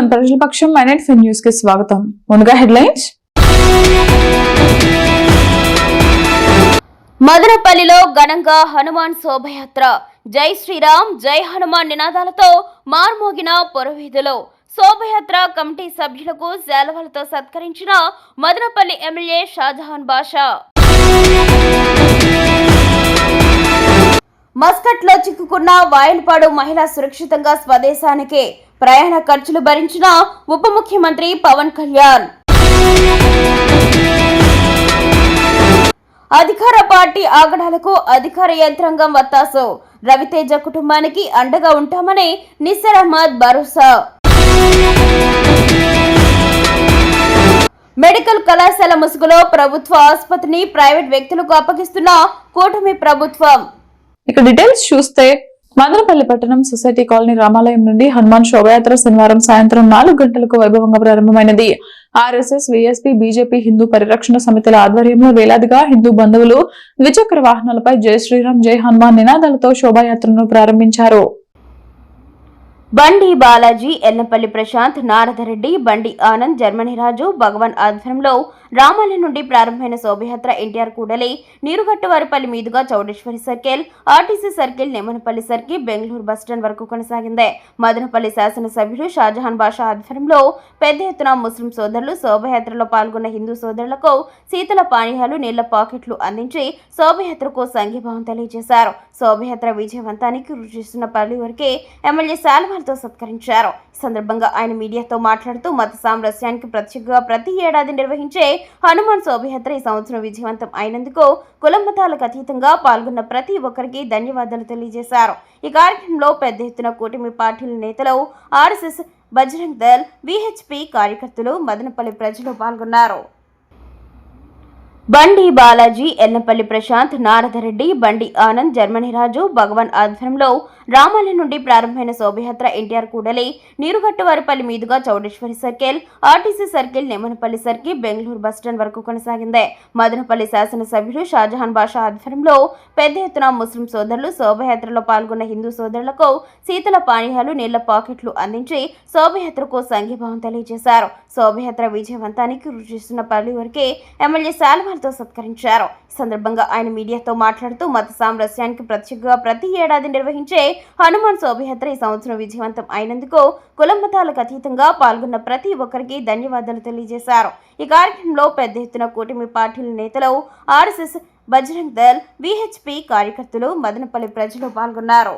నమస్కారం ప్రజలపక్షం మైనెట్ న్యూస్ కి స్వాగతం. ముందుగా హెడ్లైన్స్. మదనపల్లిలో ఘనంగా హనుమాన్ శోభయాత్ర. జై శ్రీరామ్ జై హనుమాన్ నినాదాలతో మార్మోగిన పురవీధులు. శోభయాత్ర కమిటీ సభ్యులకు శాలువాలతో సత్కరించిన మదనపల్లి ఎమ్మెల్యే షాజహాన్ బాషా. మస్కట్లో చిక్కుకున్న వాయల్పాడు మహిళ సురక్షితంగా స్వదేశానికి. ప్రయాణ ఖర్చులు భరించిన ఉప ముఖ్యమంత్రి పవన్ కళ్యాణ్. అధికార పార్టీ ఆగడాలకు అధికార యంత్రాంగం వత్తాసు. రవితేజ కుటుంబానికి అండగా ఉంటామని నిస్సర్ అహ్మద్ భరోసా. మెడికల్ కళాశాల ముసుగులో ప్రభుత్వ ఆసుపత్రిని ప్రైవేట్ వ్యక్తులకు అప్పగిస్తున్న కూటమి ప్రభుత్వం. ఇక డీటెయిల్స్ చూస్తే మదనపల్లి పట్టణం సొసైటీ కాలనీ రామాలయం నుండి హనుమాన్ శోభయాత్ర శనివారం సాయంత్రం 4 గంటలకు వైభవంగా ప్రారంభమైనది. ఆర్ఎస్ఎస్, విఎస్పీ, బీజేపీ, హిందూ పరిరక్షణ సమితుల ఆధ్వర్యంలో వేలాదిగా హిందూ బంధువులు ద్విచక్ర వాహనాలపై జై శ్రీరామ్ జై హనుమాన్ నినాదాలతో శోభాయాత్రను ప్రారంభించారు. బండి బాలాజీ, ఎల్లంపల్లి ప్రశాంత్, నారదరెడ్డి, బండి ఆనంద్, జర్మనీ రాజు, భగవాన్ ఆధ్వర్యంలో రామాలయం నుండి ప్రారంభమైన శోభయాత్ర ఎన్టీఆర్ కూడలి, నీరుగట్టువారిపల్లి మీదుగా Chowdeswari circle, RTC circle, Nemanapalli circle, Bengaluru bus stand వరకు కొనసాగింది. మదనపల్లి శాసనసభ్యుడు షాజహాన్ బాషా ఆధ్వర్యంలో పెద్ద ఎత్తున ముస్లిం సోదరులు శోభయాత్రలో పాల్గొన్న హిందూ సోదరులకు శీతల పానీయాలు, నీళ్ల పాకెట్లు అందించి శోభయాత్రకు సంఘీభావం తెలియజేశారు. శోభయాత్ర విజయవంతానికి కృషి చేస్తున్న పలువురికి ఎమ్మెల్యే శాలువాలతో సత్కరించారు. ఈ సందర్భంగా ఆయన మీడియాతో మాట్లాడుతూ మత సామరస్యానికి ప్రత్యేకంగా ప్రతి ఏడాది నిర్వహించే హనుమాన్ శోభయాత్ర ఈ సంవత్సరం విజయవంతం అయినందుకు కుల మతాలకు అతీతంగా పాల్గొన్న ప్రతి ఒక్కరికి ధన్యవాదాలు తెలియజేశారు. ఈ కార్యక్రమంలో పెద్ద ఎత్తున కూటమి పార్టీల నేతలు, ఆర్ఎస్ఎస్, బజరంగ్ దళ్, విహెచ్పి కార్యకర్తలు, మదనపల్లి ప్రజలు పాల్గొన్నారు. బండి బాలాజీ, ఎల్లంపల్లి ప్రశాంత్, నారదరెడ్డి, బండి ఆనంద్, జర్మనీ రాజు, భగవాన్ ఆధ్వర్యంలో రామాలయం నుండి ప్రారంభమైన శోభయాత్ర ఎన్టీఆర్ కూడలి, నీరుగట్టువారిపల్లి మీదుగా Chowdeswari circle, RTC circle, Nemanapalli circle, Bengaluru bus stand వరకు కొనసాగింది. మదనపల్లి శాసనసభ్యుడు షాజహాన్ బాషా ఆధ్వర్యంలో పెద్ద ఎత్తున ముస్లిం సోదరులు శోభయాత్రలో పాల్గొన్న హిందూ సోదరులకు శీతల పానీయాలు, నీళ్ల పాకెట్లు అందించి శోభయాత్రకు సంఘీభావం తెలియజేశారు. శోభయాత్ర విజయవంతానికి కృషి చేస్తున్న పలువురికి ఎమ్మెల్యే శాలువాలతో సత్కరించారు. ఈ సందర్భంగా ఆయన మీడియాతో మాట్లాడుతూ మత సామరస్యానికి ప్రత్యేకంగా ప్రతి ఏడాది నిర్వహించే హనుమాన్ శోభయాత్ర ఈ సంవత్సరం విజయవంతం అయినందుకు కుల మతాలకు అతీతంగా పాల్గొన్న ప్రతి ఒక్కరికి ధన్యవాదాలు తెలియజేశారు. ఈ కార్యక్రమంలో పెద్ద ఎత్తున కూటమి పార్టీల నేతలు, ఆర్ఎస్ఎస్, బజరంగ్ దళ్, విహెచ్పి కార్యకర్తలు, మదనపల్లి ప్రజలు పాల్గొన్నారు.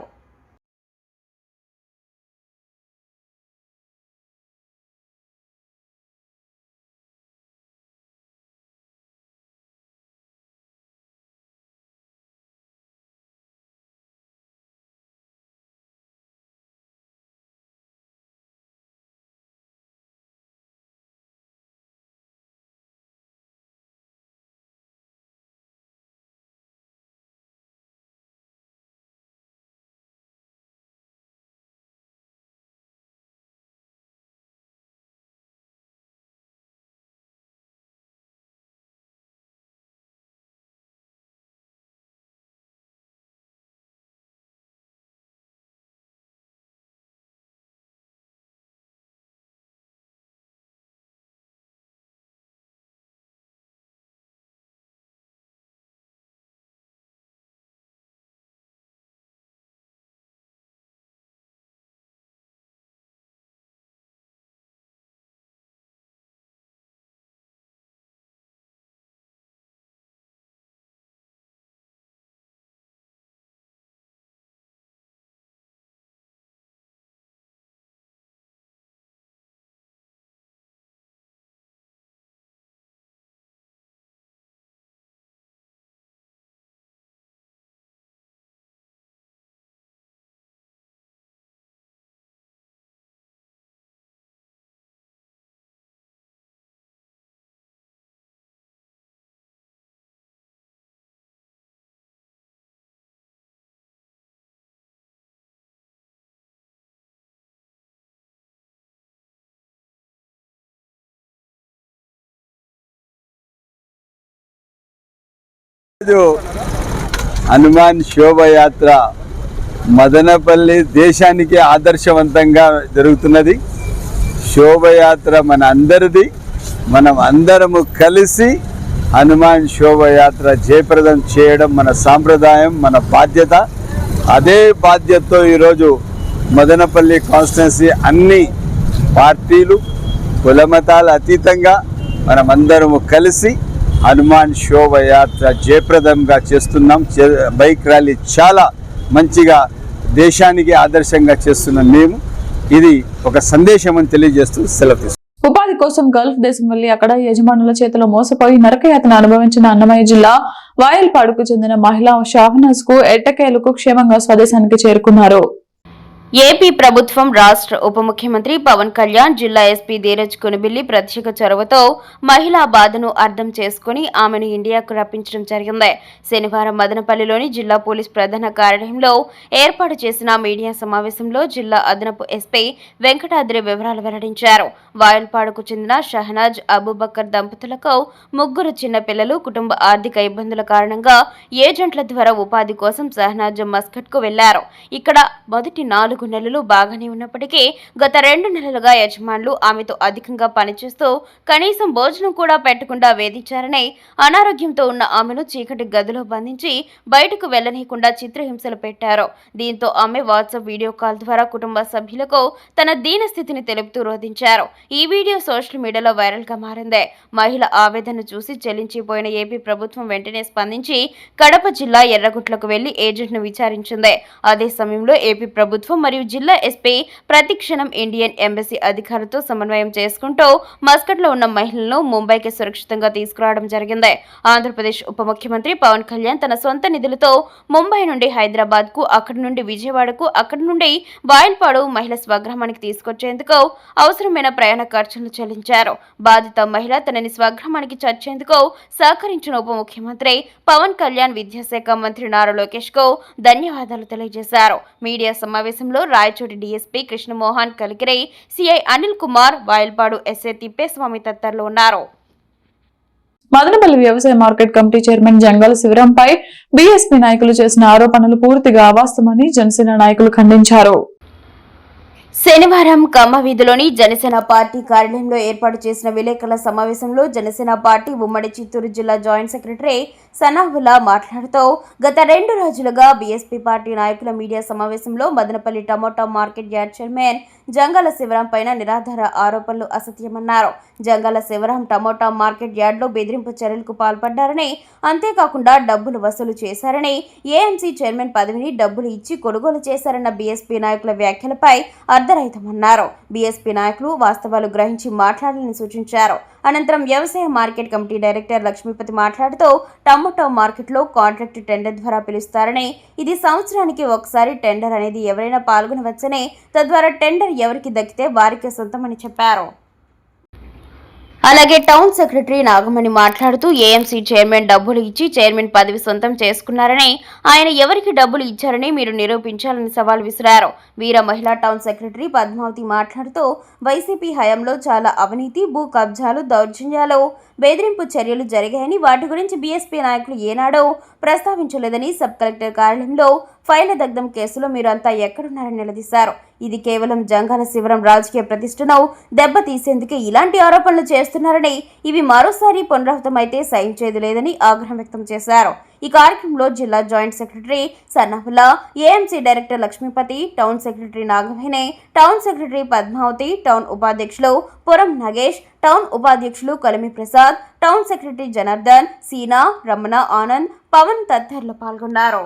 హనుమాన్ శోభయాత్ర మదనపల్లి దేశానికి ఆదర్శవంతంగా జరుగుతున్నది. శోభయాత్ర మన అందరిది. మనం అందరము కలిసి హనుమాన్ శోభయాత్ర జయప్రదం చేయడం మన సాంప్రదాయం, మన బాధ్యత. అదే బాధ్యతతో ఈరోజు మదనపల్లి కాన్స్టిట్యున్సీ అన్ని పార్టీలు కులమతాల అతీతంగా మనమందరము కలిసి హనుమాన్ శోభయాత్ర జయప్రదంగా చేస్తున్నాం. బైక్ ర్యాలీ చాలా మంచిగా దేశానికి ఆదర్శంగా చేస్తున్నాం మేము. ఇది ఒక సందేశం అని తెలియజేస్తూ సెలవు తీసుకుంటాం. ఉపాధి కోసం గల్ఫ్ దేశం వెళ్లి అక్కడ యజమానుల చేతిలో మోసపోయి నరకయాతన అనుభవించిన అన్నమయ్య జిల్లా వాయల్పాడుకు చెందిన మహిళ షాహనాజ్ కు ఎట్టకేలకు క్షేమంగా స్వదేశానికి చేరుకున్నారు. ఏపీ ప్రభుత్వం రాష్ట్ర ఉప ముఖ్యమంత్రి పవన్ కళ్యాణ్, జిల్లా ఎస్పీ ధీరజ్ కొనిబిల్లి ప్రత్యేక చొరవతో మహిళా బాధను అర్థం చేసుకుని ఆమెను ఇండియాకు రప్పించడం జరిగింది. శనివారం మదనపల్లిలోని జిల్లా పోలీస్ ప్రధాన కార్యాలయంలో ఏర్పాటు చేసిన మీడియా సమావేశంలో జిల్లా అదనపు ఎస్పీ వెంకటాద్రి వివరాలు వెల్లడించారు. వాయల్పాడుకు చెందిన షహనాజ్, అబూబకర్ దంపతులకు 3 చిన్న పిల్లలు. కుటుంబ ఆర్థిక ఇబ్బందుల కారణంగా ఏజెంట్ల ద్వారా ఉపాధి కోసం షహనాజ్ మస్కట్ కు వెళ్లారు. ఇక్కడ మొదటి 4 నెలలు బాగానే ఉన్నప్పటికీ గత 2 నెలలుగా యజమానులు ఆమెతో అధికంగా పనిచేస్తూ కనీసం భోజనం కూడా పెట్టకుండా వేధించారని, అనారోగ్యంతో ఉన్న ఆమెను చీకటి గదిలో బంధించి బయటకు వెళ్లనీయకుండా చిత్రహింసలు పెట్టారు. దీంతో ఆమె వాట్సాప్ వీడియో కాల్ ద్వారా కుటుంబ సభ్యులకు తన దీనస్థితిని తెలుపుతూ రోధించారు. ఈ వీడియో సోషల్ మీడియాలో వైరల్ గా మారింది. మహిళ ఆవేదన చూసి చెల్లించిపోయిన ఏపీ ప్రభుత్వం వెంటనే స్పందించి కడప జిల్లా ఎర్రగుట్లకు వెళ్లి ఏజెంట్ను విచారించింది. అదే సమయంలో ఏపీ ప్రభుత్వం మరియు జిల్లా ఎస్పీ ప్రతిక్షణం ఇండియన్ ఎంబసీ అధికారులతో సమన్వయం చేసుకుంటూ మస్కట్లో ఉన్న మహిళలను ముంబైకి సురక్షితంగా తీసుకురావడం జరిగింది. ఆంధ్రప్రదేశ్ ఉప ముఖ్యమంత్రి పవన్ కళ్యాణ్ తన సొంత నిధులతో ముంబై నుండి హైదరాబాద్ కు, అక్కడి నుండి విజయవాడకు, అక్కడి నుండి వాయల్పాడు మహిళ స్వగ్రామానికి తీసుకొచ్చేందుకు అవసరమైన ప్రయాణ ఖర్చులను చెల్లించారు. బాధిత మహిళ తనని స్వగ్రామానికి చచ్చేందుకు సహకరించిన ఉప ముఖ్యమంత్రి పవన్ కళ్యాణ్, విద్యాశాఖ మంత్రి నారా లోకేష్ కు ధన్యవాదాలు తెలియజేశారు. మీడియా సమావేశంలో Rayachoti DSP Krishnamohan, Kalikiri CI Anil Kumar, Vayalpadu SI Tippeswamy తదితరులు ఉన్నారు. మదనపల్లి వ్యవసాయ మార్కెట్ కమిటీ చైర్మన్ జంగాల శివరాంపై బీఎస్పీ నాయకులు చేసిన ఆరోపణలు పూర్తిగా అవాస్తవమని జనసేన నాయకులు ఖండించారు. శనివారం కమ్మ వీధిలోని జనసేన పార్టీ కార్యాలయంలో ఏర్పాటు చేసిన విలేకరుల సమావేశంలో జనసేన పార్టీ ఉమ్మడి చిత్తూరు జిల్లా జాయింట్ సెక్రటరీ సనాహుల్లా మాట్లాడుతూ గత 2 రోజులుగా బీఎస్పీ పార్టీ నాయకుల మీడియా సమావేశంలో Madanapalle tomato market yard chairman Jangala Sivaram పైన నిరాధార ఆరోపణలు అసత్యమన్నారు. జంగాల శివరాం టమోటా మార్కెట్ యార్డ్లో బెదిరింపు చర్యలకు పాల్పడ్డారని, అంతేకాకుండా డబ్బులు వసూలు చేశారని, ఏఎంసీ చైర్మన్ పదవిని డబ్బులు ఇచ్చి కొనుగోలు చేశారన్న బీఎస్పీ నాయకుల వ్యాఖ్యలపై అర్ధరహితమన్నారు. బీఎస్పీ నాయకులు వాస్తవాలు గ్రహించి మాట్లాడాలని సూచించారు. అనంతరం వ్యవసాయ మార్కెట్ కమిటీ డైరెక్టర్ లక్ష్మీపతి మాట్లాడుతూ టమోటా మార్కెట్లో కాంట్రాక్ట్ టెండర్ ద్వారా పిలుస్తారని, ఇది సంవత్సరానికి ఒకసారి టెండర్ అనేది ఎవరైనా పాల్గొనవచ్చని, తద్వారా టెండర్ ఎవరికి దక్కితే వారికే సొంతమని చెప్పారు. అలాగే టౌన్ సెక్రటరీ నాగమణి మాట్లాడుతూ ఏఎంసీ చైర్మన్ డబ్బులు ఇచ్చి చైర్మన్ పదవి సొంతం చేసుకున్నారని, ఆయన ఎవరికి డబ్బులు ఇచ్చారని మీరు నిరూపించాలని సవాల్ విసిరారు. వీర మహిళా టౌన్ సెక్రటరీ పద్మావతి మాట్లాడుతూ వైసీపీ హయాంలో చాలా అవినీతి, భూ కబ్జాలు, దౌర్జన్యాలు, బెదిరింపు చర్యలు జరిగాయని, వాటి గురించి బీఎస్పీ నాయకులు ఏనాడో ప్రస్తావించలేదని, సబ్ కలెక్టర్ కార్యాలయంలో ఫైళ్ల దగ్ధం కేసులో మీరంతా ఎక్కడున్నారని నిలదీశారు. ఇది కేవలం జంగాల శివరాం రాజకీయ ప్రతిష్టను దెబ్బతీసేందుకే ఇలాంటి ఆరోపణలు చేస్తున్నారని, ఇవి మరోసారి పునరావృతమైతే సహించేది లేదని ఆగ్రహం వ్యక్తం చేశారు. ఈ కార్యక్రమంలో జిల్లా joint secretary Sanaullah, AMC director Lakshmipathi, town secretary Nagaveni, town secretary Padmavathi, town ఉపాధ్యక్షులు పురం నగేష్, టౌన్ ఉపాధ్యక్షులు కలిమి ప్రసాద్, టౌన్ సెక్రటరీ జనార్దన్, సీనా, రమణ, ఆనంద్, పవన్ తదితరులు పాల్గొన్నారు.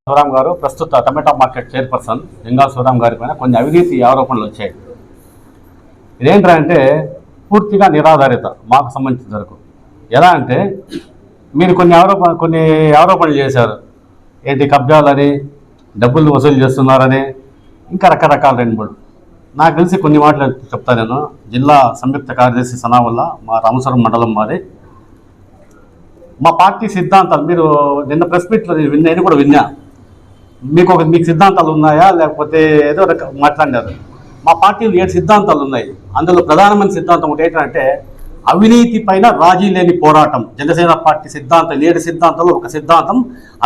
శివరాం గారు ప్రస్తుత tomato market chairperson Jangala Sivaram గారి పైన కొన్ని అవినీతి ఆరోపణలు వచ్చాయి. ఇదేంటంటే పూర్తిగా నిరాధారిత మాకు సంబంధించిన వరకు. ఎలా అంటే మీరు కొన్ని ఆరోపణలు చేశారు. ఏంటి కబ్జాలని, డబ్బులు వసూలు చేస్తున్నారని, ఇంకా రకరకాల 2-3 నాకు తెలిసి కొన్ని మాటలు చెప్తాను నేను. జిల్లా సంయుక్త కార్యదర్శి సనావుల్లా, మా రామేశ్వరం మండలం మాది. మా పార్టీ సిద్ధాంతాలు మీరు నిన్న ప్రెస్ మీట్లో నేను కూడా విన్నా. మీకు సిద్ధాంతాలు ఉన్నాయా లేకపోతే ఏదో మాట్లాడారు. మా పార్టీలో 7 సిద్ధాంతాలు ఉన్నాయి. అందులో ప్రధానమైన సిద్ధాంతం ఒకటి ఏంటంటే అవినీతి పైన రాజీ లేని పోరాటం. జనసేన పార్టీ సిద్ధాంతం 7 సిద్ధాంతాలు ఒక సిద్ధాంతం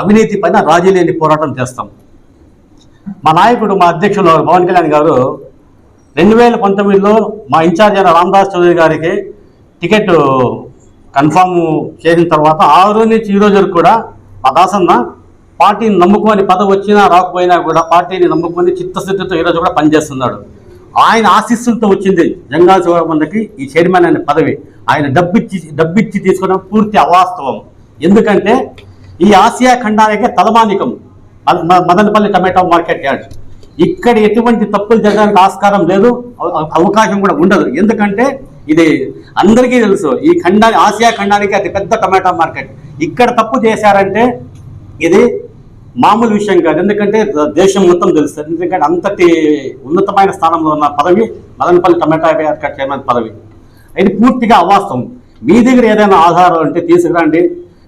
అవినీతి పైన రాజీ లేని పోరాటం చేస్తాం. మా నాయకుడు, మా అధ్యక్షులు పవన్ కళ్యాణ్ గారు 2019లో మా ఇన్ఛార్జ్ అయిన రామదాస్ చౌదరి గారికి టికెట్ కన్ఫామ్ చేసిన తర్వాత ఆ రోజు నుంచి ఈ రోజు వరకు కూడా మా దాసన్న పార్టీని నమ్ముకొని పదవి వచ్చినా రాకపోయినా కూడా పార్టీని నమ్ముకొని చిత్తశుద్ధితో ఈరోజు కూడా పనిచేస్తున్నాడు. ఆయన ఆశీస్సులతో వచ్చింది జంగాల శివరామన్నకి ఈ చైర్మన్ అనే పదవి. ఆయన డబ్బిచ్చి తీసుకోవడం పూర్తి అవాస్తవం. ఎందుకంటే ఈ ఆసియా ఖండానికే తలమానికం మదనపల్లి టమాటో మార్కెట్ యార్డ్. ఇక్కడ ఎటువంటి తప్పులు జరగడానికి ఆస్కారం లేదు, అవకాశం కూడా ఉండదు. ఎందుకంటే ఇది అందరికీ తెలుసు, ఈ ఆసియా ఖండానికి అతి పెద్ద టమాటో మార్కెట్. ఇక్కడ తప్పు చేశారంటే ఇది మామూలు విషయం కాదు. ఎందుకంటే దేశం మొత్తం తెలుస్తుంది. ఎందుకంటే అంతటి ఉన్నతమైన స్థానంలో ఉన్న పదవి మదనపల్లి టమాటో మార్కెట్ చైర్మన్ పదవి. ఇది పూర్తిగా అవాస్తవం. మీ దగ్గర ఏదైనా ఆధారం అంటే తీసుకురండి.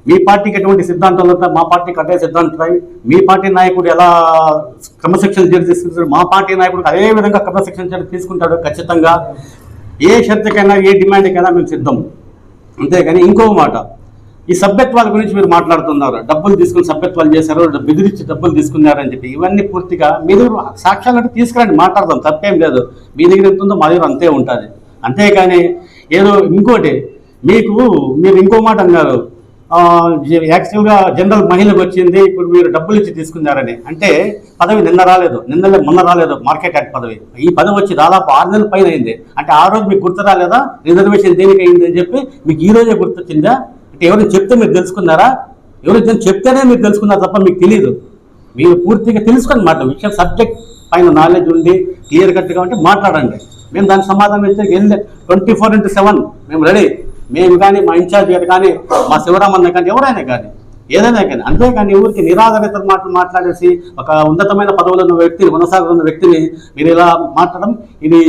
మీ పార్టీకి ఎటువంటి సిద్ధాంతాలు ఉంటాయి, మా పార్టీకి అదే సిద్ధాంతాలు. మీ పార్టీ నాయకుడు ఎలా క్రమశిక్షణ చర్య తీసుకుంటాడు, మా పార్టీ నాయకుడికి అదే విధంగా క్రమశిక్షణ చర్య తీసుకుంటాడు. ఖచ్చితంగా ఏ షరతుకైనా ఏ డిమాండ్కైనా మేము సిద్ధం. అంతేగాని ఇంకో మాట, ఈ సభ్యత్వాల గురించి మీరు మాట్లాడుతున్నారు. డబ్బులు తీసుకుని సభ్యత్వాలు చేశారు, బెదిరించి డబ్బులు తీసుకున్నారని చెప్పి. ఇవన్నీ పూర్తిగా మీ దగ్గర సాక్ష్యాలు అంటే తీసుకురండి, మాట్లాడదాం, తప్పేం లేదు. మీ దగ్గర ఎంత ఉందో మా దగ్గర అంతే ఉంటుంది. అంతేగాని ఏదో ఇంకోటి మీరు ఇంకో మాట అన్నారు, యాక్చువల్గా జనరల్ మహిళకు వచ్చింది, ఇప్పుడు మీరు డబ్బులు ఇచ్చి తీసుకున్నారని. అంటే పదవి మొన్న రాలేదు మార్కెట్ యాక్ట్ పదవి. ఈ పదవి వచ్చి దాదాపు 6 నెలల పైన అయింది. అంటే ఆ రోజు మీకు గుర్తు రాలేదా రిజర్వేషన్ దేనికి అయింది అని చెప్పి? మీకు ఈ రోజే గుర్తొచ్చిందా? అంటే ఎవరైనా చెప్తే మీరు తెలుసుకున్నారా? ఎవరైనా చెప్తేనే మీరు తెలుసుకున్నారు తప్ప మీకు తెలియదు. మీరు పూర్తిగా తెలుసుకొని విషయం సబ్జెక్ట్ పైన నాలెడ్జ్ ఉండి క్లియర్ కట్గా ఉంటే మాట్లాడండి. మేము దానికి సమాధానం ఇస్తే 24/7 మేము రెడీ. మేము కానీ, మా ఇన్ఛార్జ్ గారు కానీ, మా శివరామన్న కానీ, ఎవరైనా కానీ, ఏదైనా కానీ. అంతేకాని ఊరికి నిరాధారిత మాట్లాడేసి ఒక ఉన్నతమైన పదవులు ఉన్న వ్యక్తిని, కొనసాగుతున్న వ్యక్తిని మీరు ఇలా మాట్లాడడం ఇది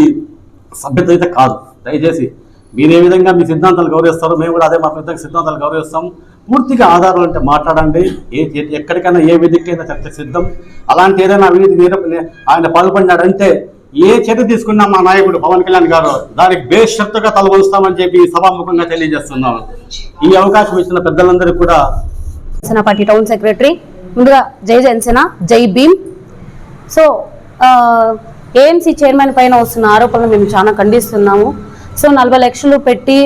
సభ్యత అయితే కాదు. దయచేసి మీరు ఏ విధంగా మీ సిద్ధాంతాలు గౌరవిస్తారో మేము కూడా అదే మా విధంగా సిద్ధాంతాలు గౌరవిస్తాం. పూర్తిగా ఆధారాలు అంటే మాట్లాడండి. ఎక్కడికైనా ఏ వేదికైనా చర్చ సిద్ధం. అలాంటి ఏదైనా అవినీతి ఆయన పాల్పడినాడంటే ఏ చర్య తీసుకున్నా మా నాయకుడు పవన్ కళ్యాణ్ గారు దానికి బేషరతుగా తలవంచుతామని చెప్పి సభాముఖంగా తెలియజేస్తున్నాను. ఈ అవకాశం ఇచ్చిన పెద్దలందరికీ కూడా జనసేన పార్టీ టౌన్ సెక్రటరీ ముందుగా జై జనసేన, జై భీమ్. సో ఏఎంసీ చైర్మన్ పైన వస్తున్న ఆరోపణలు మేము చాలా ఖండిస్తున్నాము. సో 40 లక్షలు పెట్టి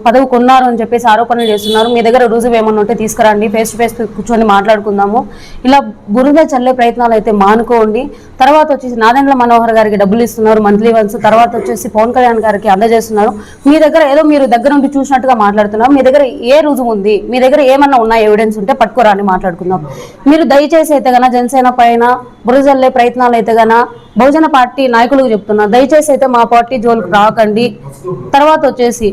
పదవి కొన్నారు అని చెప్పేసి ఆరోపణలు చేస్తున్నారు. మీ దగ్గర రుజువు ఏమన్నా ఉంటే తీసుకురండి, ఫేస్ టు ఫేస్ కూర్చొని మాట్లాడుకుందాము. ఇలా బురద చల్లే ప్రయత్నాలు అయితే మానుకోండి. తర్వాత వచ్చేసి నాదెండ్ల మనోహర్ గారికి డబ్బులు ఇస్తున్నారు మంత్లీ వన్స్. తర్వాత వచ్చేసి పవన్ కళ్యాణ్ గారికి అందజేస్తున్నారు. మీ దగ్గర ఏదో మీరు దగ్గర నుండి చూసినట్టుగా మాట్లాడుతున్నారు. మీ దగ్గర ఏ రుజువు ఉంది, మీ దగ్గర ఏమన్నా ఉన్న ఎవిడెన్స్ ఉంటే పట్టుకోరాని మాట్లాడుకుందాం. మీరు దయచేసి అయితే గన జనసేన పైన బురద చల్లే ప్రయత్నాలు అయితే గన బహుజన పార్టీ నాయకులకు చెప్తున్నారు, దయచేసి అయితే మా పార్టీ జోలికి రాకండి. తర్వాత వచ్చేసి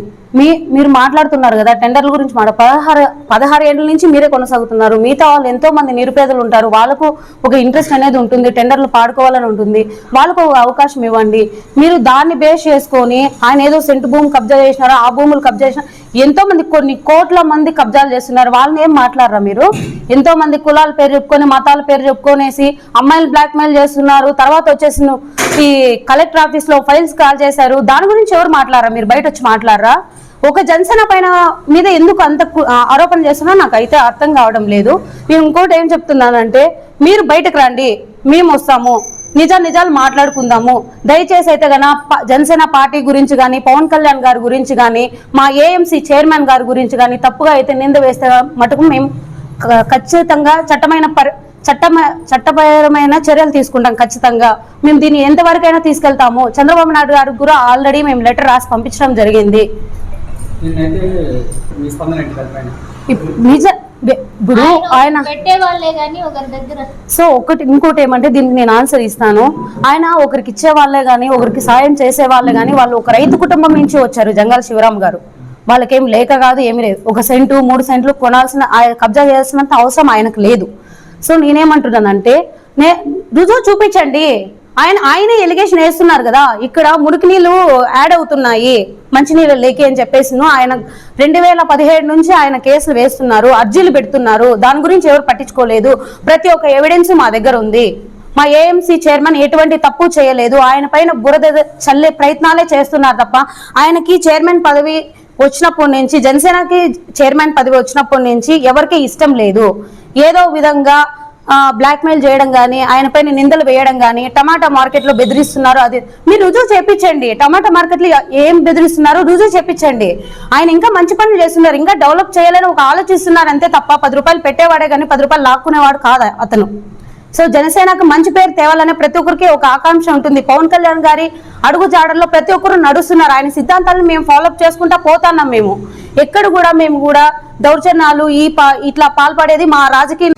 మీరు మాట్లాడుతున్నారు కదా టెండర్ల గురించి 16 ఏళ్ల నుంచి మీరే కొనసాగుతున్నారు. మిగతా వాళ్ళు ఎంతో మంది నిరుపేదలు ఉంటారు, వాళ్ళకు ఒక ఇంట్రెస్ట్ అనేది ఉంటుంది, టెండర్లు పాడుకోవాలని ఉంటుంది, వాళ్ళకు ఒక అవకాశం ఇవ్వండి. మీరు దాన్ని బేస్ చేసుకొని ఆయన ఏదో సెంటు భూమి కబ్జా చేసినారో ఆ భూములు కబ్జా చేసిన ఎంతో మంది కొన్ని కోట్ల మంది కబ్జాలు చేస్తున్నారు. వాళ్ళని ఏం మాట్లాడరా మీరు? ఎంతో మంది కులాల పేరు చెప్పుకొని మతాల పేరు చెప్పుకొనేసి అమ్మాయిలు బ్లాక్ మెయిల్ చేస్తున్నారు. తర్వాత వచ్చేసి ఈ కలెక్టర్ ఆఫీస్ లో ఫైల్స్ కాల్ చేశారు. దాని గురించి ఎవరు మాట్లాడరా? మీరు బయట వచ్చి మాట్లాడరా? ఒక జనసేన పైన మీద ఎందుకు అంత ఆరోపణ చేస్తున్నా నాకైతే అర్థం కావడం లేదు. నేను ఇంకోటి ఏం చెప్తున్నానంటే మీరు బయటకు రండి, మేము వస్తాము, నిజాలు మాట్లాడుకుందాము. దయచేసి అయితే గన జనసేన పార్టీ గురించి కానీ, పవన్ కళ్యాణ్ గారి గురించి కానీ, మా ఏఎంసీ చైర్మన్ గారి గురించి కానీ తప్పుగా అయితే నింద వేస్తే మటుకు మేము ఖచ్చితంగా చట్టపరమైన చర్యలు తీసుకుంటాం. ఖచ్చితంగా మేము దీన్ని ఎంతవరకైనా తీసుకెళ్తాము. చంద్రబాబు నాయుడు గారికి కూడా ఆల్రెడీ మేము లెటర్ రాసి పంపించడం జరిగింది. ఇప్పుడు ఆయన సో ఇంకోటి ఏమంటే దీనికి నేను ఆన్సర్ ఇస్తాను. ఆయన ఒకరికి ఇచ్చే వాళ్ళే గానీ, ఒకరికి సాయం చేసే వాళ్ళే గానీ, వాళ్ళు ఒక రైతు కుటుంబం నుంచి వచ్చారు. జంగాల శివరామ్ గారు వాళ్ళకేం లేక కాదు, ఏమీ లేదు. 1 సెంటు 3 సెంట్లు కొనాల్సిన కబ్జా చేయాల్సినంత అవసరం ఆయనకు లేదు. సో నేనేమంటున్నానంటే రుజువు చూపించండి. ఆయనే ఎలిగేషన్ వేస్తున్నారు కదా, ఇక్కడ మురికి నీళ్లు యాడ్ అవుతున్నాయి మంచినీళ్ళు లేకి అని చెప్పేసి ఆయన 2017 నుంచి ఆయన కేసులు వేస్తున్నారు, అర్జీలు పెడుతున్నారు. దాని గురించి ఎవరు పట్టించుకోలేదు. ప్రతి ఒక్క ఎవిడెన్స్ మా దగ్గర ఉంది. మా ఏఎంసీ చైర్మన్ ఎటువంటి తప్పు చేయలేదు. ఆయన పైన బురద చల్లే ప్రయత్నాలే చేస్తున్నారు తప్ప ఆయనకి చైర్మన్ పదవి వచ్చినప్పటి నుంచి, జనసేనకి చైర్మన్ పదవి వచ్చినప్పటి నుంచి ఎవరికి ఇష్టం లేదు. ఏదో విధంగా బ్లాక్మెయిల్ చేయడం కానీ, ఆయన పైన నిందలు వేయడం కానీ, టమాటా మార్కెట్లో బెదిరిస్తున్నారు, అది మీరు రుజువు చేపించండి. టమాటా మార్కెట్లో ఏం బెదిరిస్తున్నారో రుజువు చేపించండి. ఆయన ఇంకా మంచి పనులు చేస్తున్నారు, ఇంకా డెవలప్ చేయాలని ఒక ఆలోచిస్తున్నారు అంతే తప్ప 10 రూపాయలు పెట్టేవాడే కానీ 10 రూపాయలు లాక్కునేవాడు కాదు అతను. సో జనసేనకు మంచి పేరు తేవాలనే ప్రతి ఒక్కరికి ఒక ఆకాంక్ష ఉంటుంది. పవన్ కళ్యాణ్ గారి అడుగు జాడల్లో ప్రతి ఒక్కరు నడుస్తున్నారు. ఆయన సిద్ధాంతాలను మేము ఫాలోఅప్ చేసుకుంటా పోతున్నాం. మేము ఎక్కడ కూడా దౌర్జన్యాలు ఇట్లా పాల్పడేది మా రాజకీయ.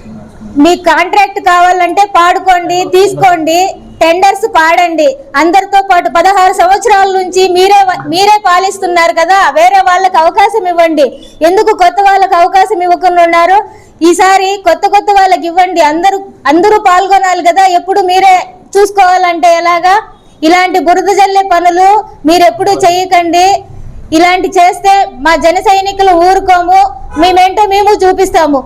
మీ కాంట్రాక్ట్ కావాలంటే పాడుకోండి, తీసుకోండి, టెండర్స్ పాడండి. అందరితో పాటు 16 సంవత్సరాల నుంచి మీరే పాలిస్తున్నారు కదా, వేరే వాళ్ళకి అవకాశం ఇవ్వండి. ఎందుకు కొత్త వాళ్ళకి అవకాశం ఇవ్వకుండా ఉన్నారు? ఈసారి కొత్త వాళ్ళకి ఇవ్వండి. అందరూ పాల్గొనాలి కదా. ఎప్పుడు మీరే చూసుకోవాలంటే ఎలాగా? ఇలాంటి బురద జల్లే పనులు మీరెప్పుడు చేయకండి. ఇలాంటి చేస్తే మా జన సైనికులు ఊరుకోము, మేమేంటో మేము చూపిస్తాము.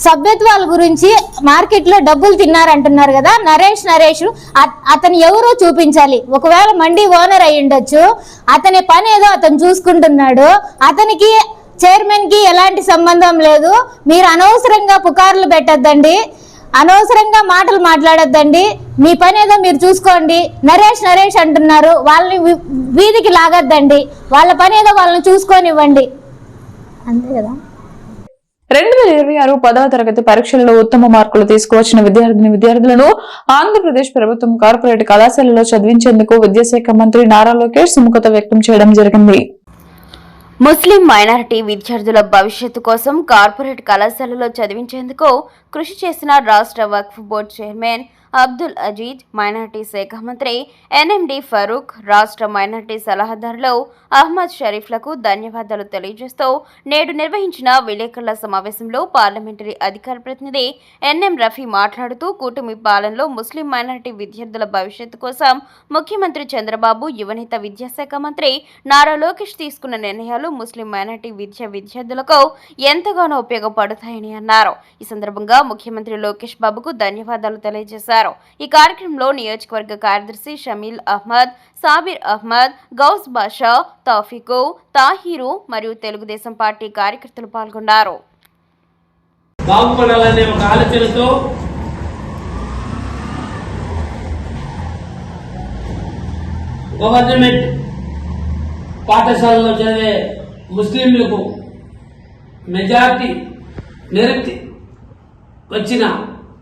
సభ్యత్వాల గురించి మార్కెట్లో డబ్బులు తిన్నారంటున్నారు కదా, నరేష్ అతను ఎవరో చూపించాలి. ఒకవేళ మండీ ఓనర్ అయి ఉండొచ్చు, అతని పని ఏదో అతను చూసుకుంటున్నాడు. అతనికి చైర్మన్ కి ఎలాంటి సంబంధం లేదు. మీరు అనవసరంగా పుకార్లు పెట్టద్దండి, అనవసరంగా మాటలు మాట్లాడొద్దండి. మీ పని ఏదో మీరు చూసుకోండి. నరేష్ అంటున్నారు, వాళ్ళని వీధికి లాగద్దండి. వాళ్ళ పని ఏదో వాళ్ళని చూసుకొనివ్వండి, అంతే కదా. 2026 10వ తరగతి పరీక్షల్లో ఉత్తమ మార్కులు తీసుకువచ్చిన విద్యార్థులను ఆంధ్రప్రదేశ్ ప్రభుత్వం కార్పొరేట్ కళాశాలలో చదివించేందుకు విద్యాశాఖ మంత్రి నారా లోకేష్ సుముఖత వ్యక్తం చేయడం జరిగింది. ముస్లిం మైనారిటీ విద్యార్థుల భవిష్యత్తు కోసం కార్పొరేట్ కళాశాలలో చదివించేందుకు కృషి చేసిన రాష్ట్ర Waqf board chairman Abdul Aziz, minority శాఖ మంత్రి ఎన్ఎండి ఫరూక్, రాష్ట్ర మైనారిటీ సలహాదారులు అహ్మద్ షరీఫ్లకు ధన్యవాదాలు తెలియజేస్తూ నేడు నిర్వహించిన విలేకరుల సమావేశంలో పార్లమెంటరీ అధికార ప్రతినిధి ఎన్ఎం రఫీ మాట్లాడుతూ కూటమి పాలనలో ముస్లిం మైనారిటీ విద్యార్థుల భవిష్యత్తు కోసం ముఖ్యమంత్రి చంద్రబాబు, యువనేత విద్యాశాఖ మంత్రి నారా లోకేష్ తీసుకున్న నిర్ణయాలు ముస్లిం మైనారిటీ విద్యార్థులకు ఎంతగానో ఉపయోగపడతాయని అన్నారు. ఈ సందర్భంగా ముఖ్యమంత్రి లోకేష్ బాబుకు ధన్యవాదాలు తెలియజేశారు. ఈ కార్యక్రమంలో నియోజకవర్గ కార్యదర్శి షమీల్ అహ్మద్, సాబిర్ అహ్మద్, గౌస్ బాషా, తౌఫీకు, తాహీరు మరియు తెలుగుదేశం పార్టీ కార్యకర్తలు పాల్గొన్నారు. బాగుపడాలనే ఒక ఆలోచనతో గవర్నమెంట్ పాఠశాలలో చదివే ముస్లింలకు మెజార్టీ మెరిట్ వచ్చిన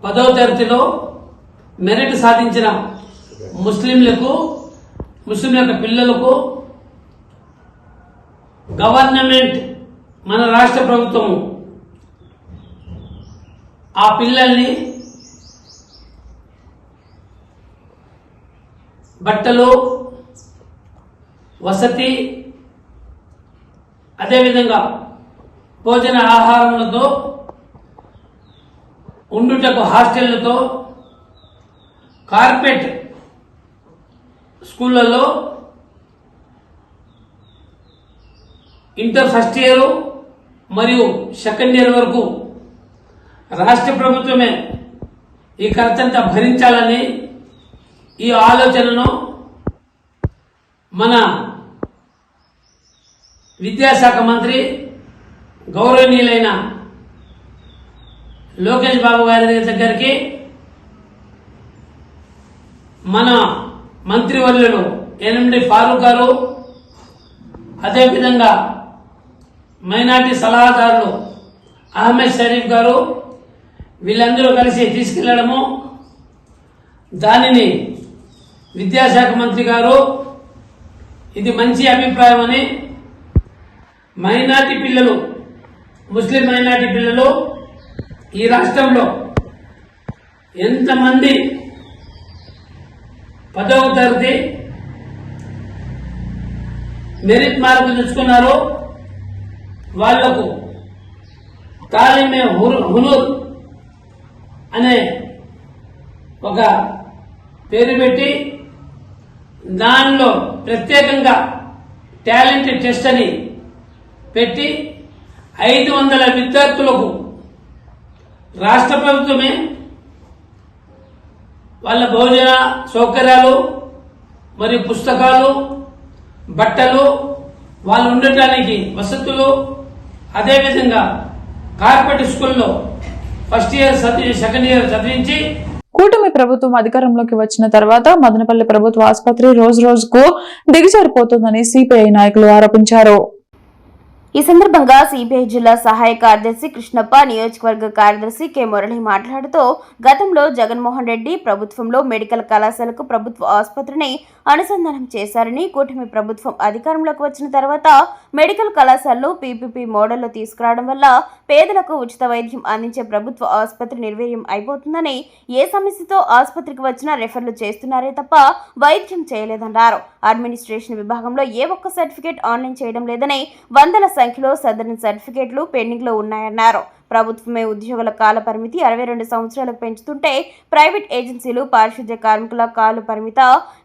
10వ తరగతిలో మెరిట్ సాధించిన ముస్లిం యొక్క పిల్లలకు గవర్నమెంట్, మన రాష్ట్ర ప్రభుత్వం ఆ పిల్లల్ని బట్టలు, వసతి, అదేవిధంగా భోజన ఆహారములతో, ఉండుటకు హాస్టళ్లతో, కార్పొరేట్ స్కూళ్లలో ఇంటర్ ఫస్ట్ ఇయర్ మరియు సెకండ్ ఇయర్ వరకు రాష్ట్ర ప్రభుత్వమే ఈ ఖర్చంతా భరించాలని ఈ ఆలోచనను మన విద్యాశాఖ మంత్రి గౌరవనీయులైన లోకేష్ బాబు గారి దగ్గరికి మన మంత్రివర్యులు ఎన్ఎండి ఫారూక్ గారు, అదేవిధంగా మైనార్టీ సలహాదారులు అహ్మద్ షరీఫ్ గారు, వీళ్ళందరూ కలిసి తీసుకెళ్లడము, దానిని విద్యాశాఖ మంత్రి గారు ఇది మంచి అభిప్రాయం అని, మైనార్టీ పిల్లలు, ముస్లిం మైనార్టీ పిల్లలు ఈ రాష్ట్రంలో ఎంతమంది 10వ తరగతి మెరిట్ మార్కులు తెచ్చుకున్నారో వాళ్లకు తాలిమే హునూర్ అనే ఒక పేరు పెట్టి దానిలో ప్రత్యేకంగా టాలెంట్ టెస్ట్ అని పెట్టి 500 విద్యార్థులకు రాష్ట్ర ప్రభుత్వమే వాళ్ళ భోజన సౌకర్యాలు మరియు పుస్తకాలు, బట్టలు, వాళ్ళు ఉండటానికి వసతులు, అదేవిధంగా కార్పొరేట్ స్కూల్లో ఫస్ట్ ఇయర్ సెకండ్ ఇయర్ చదివించి కూటమి ప్రభుత్వం అధికారంలోకి వచ్చిన తర్వాత మదనపల్లి ప్రభుత్వ ఆసుపత్రి రోజు రోజుకు దిగజారిపోతుందని సిపిఐ నాయకులు ఆరోపించారు. ఈ సందర్భంగా సిపిఐ జిల్లా సహాయ కార్యదర్శి కృష్ణప్ప, నియోజకవర్గ కార్యదర్శి కె మురళి మాట్లాడుతూ గతంలో జగన్మోహన్ రెడ్డి ప్రభుత్వంలో మెడికల్ కళాశాలకు ప్రభుత్వ ఆసుపత్రిని అనుసంధానం చేశారని, కూటమి ప్రభుత్వం అధికారంలోకి వచ్చిన తర్వాత మెడికల్ కళాశాలను పీపీపీ మోడల్లో తీసుకురావడం వల్ల పేదలకు ఉచిత వైద్యం అందించే ప్రభుత్వ ఆసుపత్రి నిర్వీర్యం అయిపోతుందని, ఏ సమస్యతో ఆసుపత్రికి వచ్చినా రెఫర్లు చేస్తున్నారే తప్ప వైద్యం చేయలేదన్నారు. అడ్మినిస్ట్రేషన్ విభాగంలో ఏ ఒక్క సర్టిఫికేట్ ఆన్లైన్ చేయడం లేదని, వందల సంఖ్యలో సదరన్ సర్టిఫికేట్లు పెండింగ్ లో ఉన్నాయన్నారు. ప్రభుత్వమే ఉద్యోగుల కాల పరిమితి 62 సంవత్సరాలకు పెంచుతుంటే ప్రైవేట్ ఏజెన్సీలు పారిశుద్ధ్య కార్మికుల కాల పరిమిత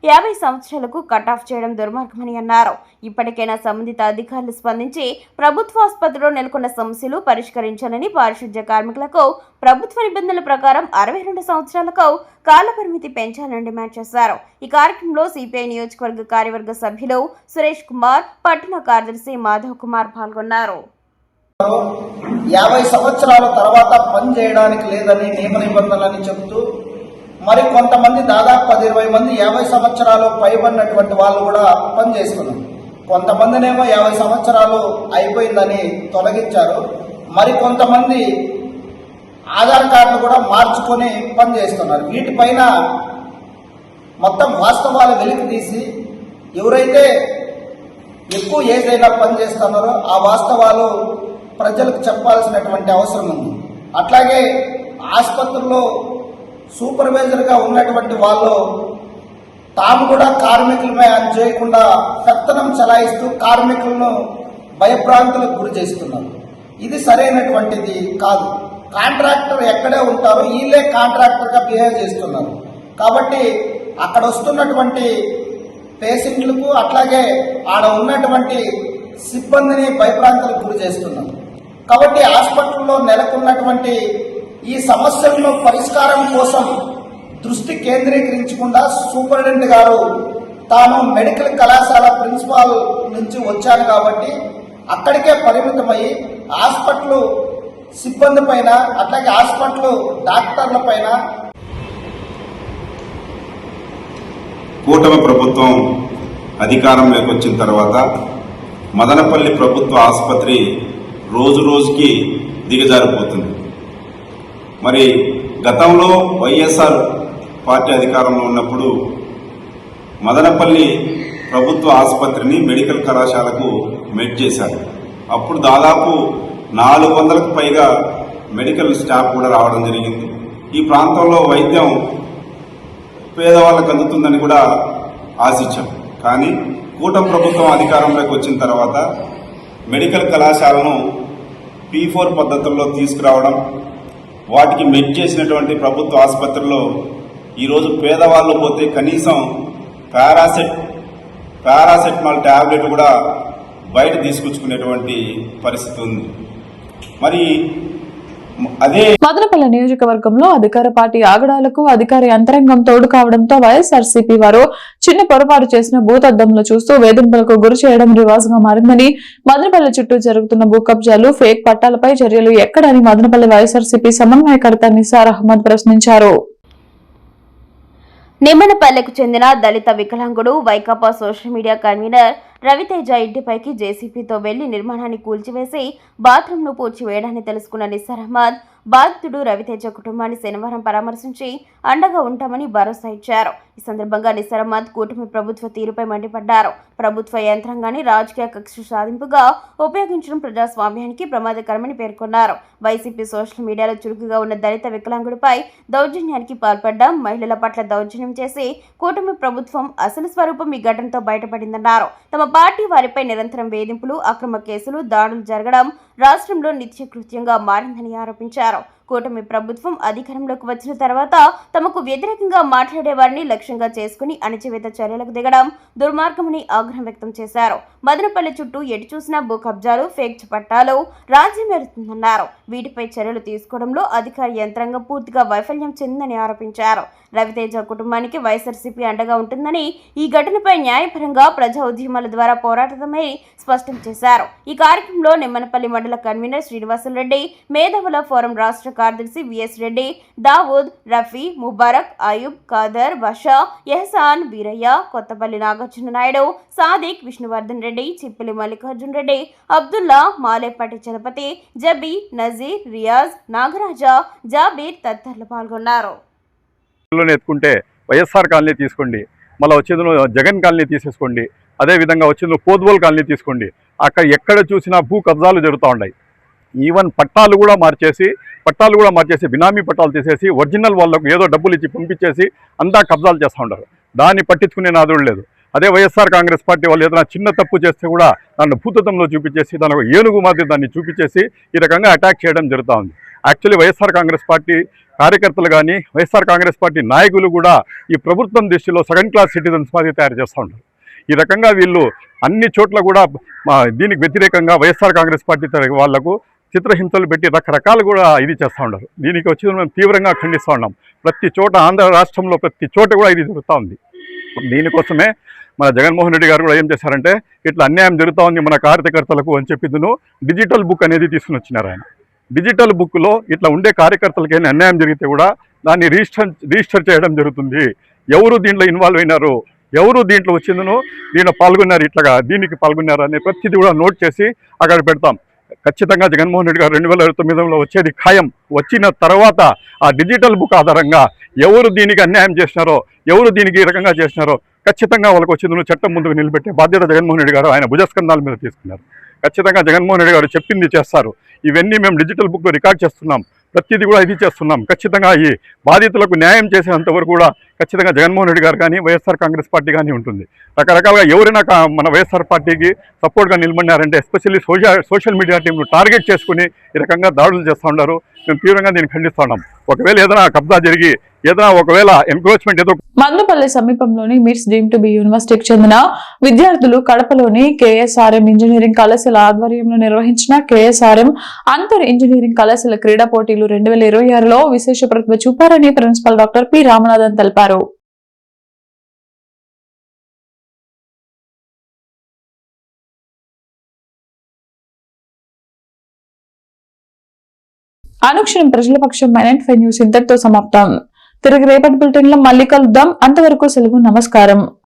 50 సంవత్సరాలకు కట్ ఆఫ్ చేయడం దుర్మార్గమని అన్నారు. ఇప్పటికైనా సంబంధిత అధికారులు స్పందించి ప్రభుత్వ ఆసుపత్రిలో నెలకొన్న సమస్యలు పరిష్కరించాలని, పారిశుద్ధ్య కార్మికులకు ప్రభుత్వ నిబంధనల ప్రకారం 62 సంవత్సరాలకు కాల పరిమితి పెంచాలని డిమాండ్ చేశారు. ఈ కార్యక్రమంలో సిపిఐ నియోజకవర్గ కార్యవర్గ సభ్యులు సురేష్ కుమార్, పట్టణ కార్యదర్శి మాధవ్ కుమార్ పాల్గొన్నారు. 50 సంవత్సరాల తర్వాత పని చేయడానికి లేదని నియమ నిబంధనలని చెబుతూ మరి కొంతమంది దాదాపు 10-20 మంది 50 సంవత్సరాలు పైబడినటువంటి వాళ్ళు కూడా పని చేస్తున్నారు. కొంతమందినేమో 50 సంవత్సరాలు అయిపోయిందని తొలగించారు. మరి కొంతమంది ఆధార్ కార్డులు కూడా మార్చుకొని పని చేస్తున్నారు. వీటిపైన మొత్తం వాస్తవాలు వెలికి తీసి ఎవరైతే ఎక్కువ ఏదైనా పని చేస్తున్నారో ఆ వాస్తవాలు ప్రజలకు చెప్పాల్సినటువంటి అవసరం ఉంది. అట్లాగే ఆసుపత్రిలో సూపర్వైజర్గా ఉన్నటువంటి వాళ్ళు తాము కూడా కార్మికులమే అని చేయకుండా పెత్తనం చలాయిస్తూ కార్మికులను భయభ్రాంతులకు గురి చేస్తున్నారు. ఇది సరైనటువంటిది కాదు. కాంట్రాక్టర్ ఎక్కడే ఉంటారో వీళ్ళే కాంట్రాక్టర్గా బిహేవ్ చేస్తున్నారు. కాబట్టి అక్కడ వస్తున్నటువంటి పేషెంట్లకు అట్లాగే ఆడ ఉన్నటువంటి సిబ్బందిని భయభ్రాంతులకు గురి చేస్తున్నారు. కాబట్టి హాస్పిటల్లో నెలకొన్నటువంటి ఈ సమస్యలను పరిష్కారం కోసం దృష్టి కేంద్రీకరించకుండా సూపరింటెండెంట్ గారు తాను మెడికల్ కళాశాల ప్రిన్సిపాల్ నుంచి వచ్చాను కాబట్టి అక్కడికే పరిమితమై హాస్పిటల్ సిబ్బంది పైన అట్లాగే హాస్పిటల్ డాక్టర్ల పైన కూటమి ప్రభుత్వం అధికారంలోకి వచ్చిన తర్వాత మదనపల్లి ప్రభుత్వ ఆసుపత్రి రోజు రోజుకి దిగజారిపోతుంది. మరి గతంలో వైఎస్ఆర్ పార్టీ అధికారంలో ఉన్నప్పుడు మదనపల్లి ప్రభుత్వ ఆసుపత్రిని మెడికల్ కళాశాలకు మెడ్ చేశారు. అప్పుడు దాదాపు 400కు పైగా మెడికల్ స్టాఫ్ కూడా రావడం జరిగింది. ఈ ప్రాంతంలో వైద్యం పేదవాళ్ళకు అందుతుందని కూడా ఆశించాం. కానీ కూటమి ప్రభుత్వం అధికారంలోకి వచ్చిన తర్వాత మెడికల్ కళాశాలను P4 పద్ధతుల్లో తీసుకురావడం, వాటికి మెడ్ చేసినటువంటి ప్రభుత్వ ఆసుపత్రుల్లో ఈరోజు పేదవాళ్ళు పోతే కనీసం పారాసెటమాల్ ట్యాబ్లెట్ కూడా బయట తీసుకొచ్చుకునేటువంటి పరిస్థితి ఉంది. మరి అదే మదనపల్లి నియోజకవర్గంలో అధికార పార్టీ ఆగడాలకు అధికార యంత్రాంగం తోడు కావడంతో వైఎస్ఆర్సీపీ వారు చిన్న పొరపాటు చేసిన భూతద్దంలో చూస్తూ వేధింపులకు గురి చేయడం రివాజుగా మారిందని, మదనపల్లి చుట్టూ జరుగుతున్న భూ కబ్జాలు, ఫేక్ పట్టాలపై చర్యలు ఎక్కడని మదనపల్లి వైఎస్ఆర్సీపీ సమన్వయకర్త నిసార్ అహ్మద్ ప్రశ్నించారు. నిమ్మనపల్లెకు చెందిన దళిత వికలాంగుడు Vaikapa social media convener Raviteja ఇంటిపైకి జేసీపీతో వెళ్లి నిర్మాణాన్ని కూల్చివేసి బాత్రూంను పూడ్చివేయడాన్ని తెలుసుకున్న నిసార్ అహ్మద్ బాధితుడు రవితేజ కుటుంబాన్ని శనివారం పరామర్శించి అండగా ఉంటామని భరోసా ఇచ్చారు. ఈ సందర్భంగా నిసార్ అహ్మద్ కూటమి ప్రభుత్వ తీరుపై మండిపడ్డారు. ప్రభుత్వ యంత్రాంగాన్ని రాజకీయ కక్ష సాధింపుగా ఉపయోగించడం ప్రజాస్వామ్యానికి ప్రమాదకరమని పేర్కొన్నారు. వైసీపీ సోషల్ మీడియాలో చురుకుగా ఉన్న దళిత వికలాంగుడిపై దౌర్జన్యానికి పాల్పడ్డం, మహిళల పట్ల దౌర్జన్యం చేసి కూటమి ప్రభుత్వం అసలు స్వరూపం ఈ ఘటనతో బయటపడిందన్నారు. తమ పార్టీ వారిపై నిరంతరం వేధింపులు, అక్రమ కేసులు, దాడులు జరగడం రాష్ట్రంలో నిత్యకృత్యంగా మారిందని ఆరోపించారు. కూటమి ప్రభుత్వం అధికారంలోకి వచ్చిన తర్వాత తమకు వ్యతిరేకంగా మాట్లాడే వారిని లక్ష్యంగా చేసుకుని అణచివేత చర్యలకు దిగడం దుర్మార్గమని ఆగ్రహం వ్యక్తం చేశారు. మదనపల్లి చుట్టూ ఎటు చూసినా భూ కబ్జాలు, ఫేక్ పట్టాలు రాజ్యం వెళుతుందన్నారు. వీటిపై చర్యలు తీసుకోవడంలో అధికార యంత్రాంగం పూర్తిగా వైఫల్యం చెందిందని ఆరోపించారు. రవితేజ కుటుంబానికి వైఎస్ఆర్సీపీ అండగా ఉంటుందని, ఈ ఘటనపై న్యాయపరంగా ప్రజా ఉద్యమాల ద్వారా పోరాటమని స్పష్టం చేశారు. ఈ కార్యక్రమంలో నిమ్మనపల్లి మండల కన్వీనర్ శ్రీనివాసులరెడ్డి, మేధావుల ఫోరం రాష్ట్ర కార్యదర్శి విఎస్ రెడ్డి, దావూద్, రఫీ, ముబారక్, అయూబ్, ఖాదర్, బషా, ఎహసాన్, వీరయ్య, కొత్తపల్లి నాగార్జున నాయుడు, సాదిక్, విష్ణువర్ధన్ రెడ్డి, చిప్పిలి మల్లికార్జున్ రెడ్డి, అబ్దుల్లా, మాలేపట్టి చలపతి, జబీ, నజీర్, రియాజ్, నాగరాజా, జాబీర్ తదితరులు పాల్గొన్నారు. ఎత్తుకుంటే వైఎస్ఆర్ కాలనీ తీసుకోండి, మళ్ళీ వచ్చేది జగన్ కాలనీ తీసేసుకోండి, అదేవిధంగా వచ్చేది పోద్వోల్ కాలనీ తీసుకోండి. అక్కడ ఎక్కడ చూసినా భూ కబ్జాలు జరుగుతూ ఉన్నాయి. ఈవెన్ పట్టాలు కూడా మార్చేసి బినామీ పట్టాలు తీసేసి ఒరిజినల్ వాళ్ళకు ఏదో డబ్బులు ఇచ్చి పంపించేసి అంతా కబ్జాలు చేస్తూ ఉంటారు. దాన్ని పట్టించుకునే నాదుడు లేదు. అదే వైఎస్ఆర్ కాంగ్రెస్ పార్టీ వాళ్ళు ఏదైనా చిన్న తప్పు చేస్తే కూడా దాన్ని భూతత్వంలో చూపించేసి దాని ఏనుగు మాదిరి దాన్ని చూపించేసి ఈ రకంగా అటాక్ చేయడం జరుగుతూ ఉంది. యాక్చువల్లీ వైఎస్ఆర్ కాంగ్రెస్ పార్టీ కార్యకర్తలు కానీ వైఎస్ఆర్ కాంగ్రెస్ పార్టీ నాయకులు కూడా ఈ ప్రభుత్వం దృష్టిలో సెకండ్ క్లాస్ సిటిజన్స్ మాదిరి తయారు చేస్తూ ఉంటారు. ఈ రకంగా వీళ్ళు అన్ని చోట్ల కూడా దీనికి వ్యతిరేకంగా వైఎస్ఆర్ కాంగ్రెస్ పార్టీ వాళ్లకు చిత్రహింసలు పెట్టి రకరకాలు కూడా ఇది చేస్తూ ఉన్నారు. దీనికి వచ్చి మేము తీవ్రంగా ఖండిస్తూ ఉన్నాం. ప్రతి చోట ఆంధ్ర రాష్ట్రంలో ప్రతి చోట కూడా ఇది జరుగుతూ ఉంది. దీనికోసమే మన జగన్మోహన్ రెడ్డి గారు కూడా ఏం చేశారంటే ఇట్లా అన్యాయం జరుగుతూ ఉంది మన కార్యకర్తలకు అని చెప్పిను డిజిటల్ బుక్ అనేది తీసుకుని వచ్చినారు. ఆయన డిజిటల్ బుక్లో ఇట్లా ఉండే కార్యకర్తలకి ఏమైనా అన్యాయం జరిగితే కూడా దాన్ని రిజిస్టర్ చేయడం జరుగుతుంది. ఎవరు దీంట్లో ఇన్వాల్వ్ అయినారు, ఎవరు దీంట్లో వచ్చిందనో దీంట్లో పాల్గొన్నారు, ఇట్లాగా దీనికి పాల్గొన్నారు అనే ప్రతిదీ కూడా నోట్ చేసి అక్కడ పెడతాం. ఖచ్చితంగా జగన్మోహన్ రెడ్డి గారు 2029లో వచ్చేది ఖాయం. వచ్చిన తర్వాత ఆ డిజిటల్ బుక్ ఆధారంగా ఎవరు దీనికి అన్యాయం చేసినారో, ఎవరు దీనికి ఈ రకంగా చేసినారో ఖచ్చితంగా వాళ్ళకి వచ్చిందో చట్టం ముందుకు నిలబెట్టే బాధ్యత జగన్మోహన్ రెడ్డి గారు ఆయన భుజస్కంధాల మీద తీసుకున్నారు. ఖచ్చితంగా జగన్మోహన్ రెడ్డి గారు చెప్పింది చేస్తారు. ఇవన్నీ మేము డిజిటల్ బుక్లో రికార్డ్ చేస్తున్నాం, ప్రతిదీ కూడా ఇది చేస్తున్నాం. ఖచ్చితంగా ఈ బాధితులకు న్యాయం చేసేంత వరకు కూడా ఖచ్చితంగా జగన్మోహన్ రెడ్డి గారు కానీ వైఎస్ఆర్ కాంగ్రెస్ పార్టీ కానీ ఉంటుంది. రకరకాలుగా ఎవరైనా మన వైఎస్ఆర్ పార్టీకి సపోర్ట్గా నిలబడినారంటే ఎస్పెషల్లీ సోషల్ మీడియా టీంను టార్గెట్ చేసుకుని ఈ రకంగా దాడులు చేస్తూ ఉన్నారు. మేము తీవ్రంగా దీన్ని ఖండిస్తూ ఉన్నాం. ఒకవేళ ఏదైనా కబ్జా జరిగి ఏదైనా ఒకవేళ ఎంక్రోచ్మెంట్ ఏదో మందుపల్లి సమీపంలోని మిట్స్ డీమ్ టు బి యూనివర్సిటీకి చెందిన విద్యార్థులు కడపలోని కేఎస్ఆర్ఎం ఇంజనీరింగ్ కళాశాల ఆధ్వర్యంలో నిర్వహించిన కేఎస్ఆర్ఎం అంతర్ ఇంజనీరింగ్ కళాశాల క్రీడా పోటీలు 2026లో విశేష ప్రతిభ చూపారని ప్రిన్సిపల్ డాక్టర్ పి రామనాథన్ తెలిపారు. అనుక్షణం ప్రజల పక్షం -5 న్యూస్ ఇంతటితో సమాప్తం. తిరిగి రేపటి బులెటిన్ లో మళ్ళీ కలుద్దాం. అంతవరకు సెలవు. నమస్కారం.